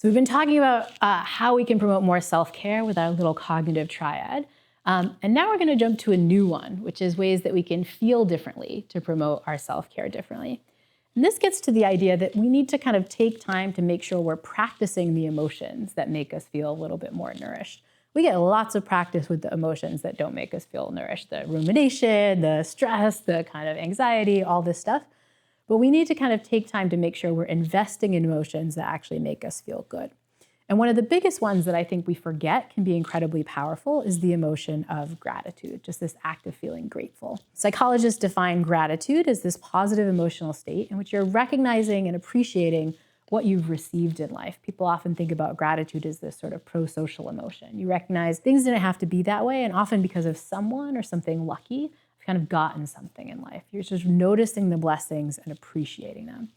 So we've been talking about how we can promote more self-care with our little cognitive triad. And now we're going to jump to a new one, which is ways that we can feel differently to promote our self-care differently. And this gets to the idea that we need to kind of take time to make sure we're practicing the emotions that make us feel a little bit more nourished. We get lots of practice with the emotions that don't make us feel nourished, the rumination, the stress, the kind of anxiety, all this stuff. But we need to kind of take time to make sure we're investing in emotions that actually make us feel good. And one of the biggest ones that I think we forget can be incredibly powerful is the emotion of gratitude, just this act of feeling grateful. Psychologists define gratitude as this positive emotional state in which you're recognizing and appreciating what you've received in life. People often think about gratitude as this sort of pro-social emotion. You recognize things didn't have to be that way, and often because of someone or something lucky, kind of gotten something in life. You're just noticing the blessings and appreciating them.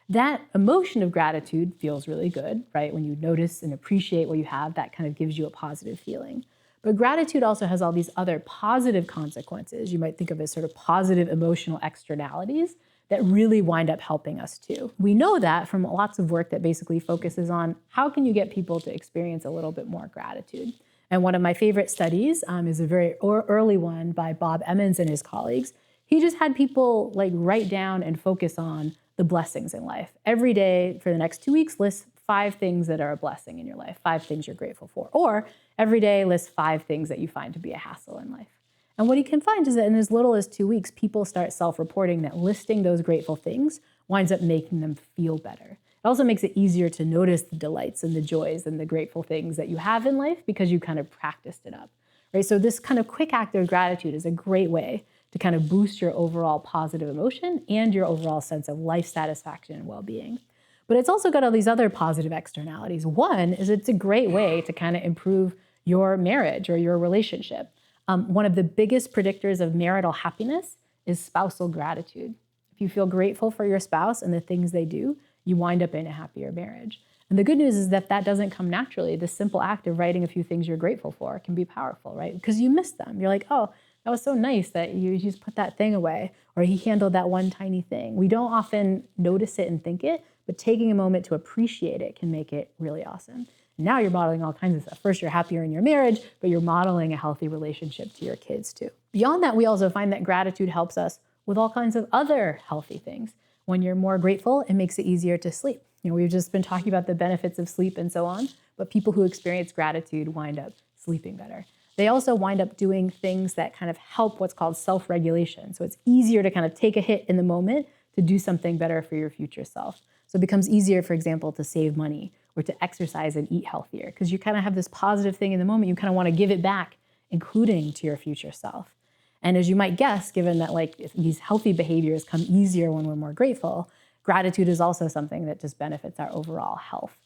That emotion of gratitude feels really good, right? When you notice and appreciate what you have, that kind of gives you a positive feeling. But gratitude also has all these other positive consequences you might think of as sort of positive emotional externalities that really wind up helping us too. We know that from lots of work that basically focuses on how can you get people to experience a little bit more gratitude. And one of my favorite studies is a very early one by Bob Emmons and his colleagues. He just had people write down and focus on the blessings in life. Every day for the next 2 weeks, list 5 things that are a blessing in your life, 5 things you're grateful for. Or every day, list 5 things that you find to be a hassle in life. And what he can find is that in as little as 2 weeks, people start self-reporting that listing those grateful things winds up making them feel better. It also makes it easier to notice the delights and the joys and the grateful things that you have in life because you kind of practiced it up, right? So this kind of quick act of gratitude is a great way to kind of boost your overall positive emotion and your overall sense of life satisfaction and well-being. But it's also got all these other positive externalities. One is it's a great way to kind of improve your marriage or your relationship. One of the biggest predictors of marital happiness is spousal gratitude. If you feel grateful for your spouse and the things they do, you wind up in a happier marriage. And the good news is that doesn't come naturally. The simple act of writing a few things you're grateful for can be powerful, right? Because you miss them. You're like, oh, that was so nice that you just put that thing away, or he handled that one tiny thing. We don't often notice it and think it, but taking a moment to appreciate it can make it really awesome. And now you're modeling all kinds of stuff. First, you're happier in your marriage, but you're modeling a healthy relationship to your kids too. Beyond that, we also find that gratitude helps us with all kinds of other healthy things. When you're more grateful, it makes it easier to sleep. We've just been talking about the benefits of sleep and so on, but people who experience gratitude wind up sleeping better. They also wind up doing things that kind of help what's called self-regulation. So it's easier to kind of take a hit in the moment to do something better for your future self. So it becomes easier, for example, to save money or to exercise and eat healthier because you kind of have this positive thing in the moment. You kind of want to give it back, including to your future self. And as you might guess, given that these healthy behaviors come easier when we're more grateful, gratitude is also something that just benefits our overall health.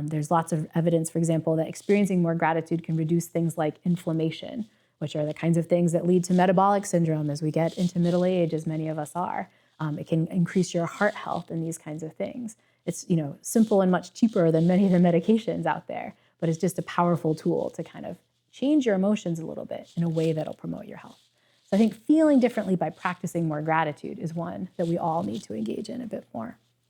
There's lots of evidence, for example, that experiencing more gratitude can reduce things like inflammation, which are the kinds of things that lead to metabolic syndrome as we get into middle age, as many of us are. It can increase your heart health and these kinds of things. It's simple and much cheaper than many of the medications out there, but it's just a powerful tool to kind of change your emotions a little bit in a way that'll promote your health. So I think feeling differently by practicing more gratitude is one that we all need to engage in a bit more.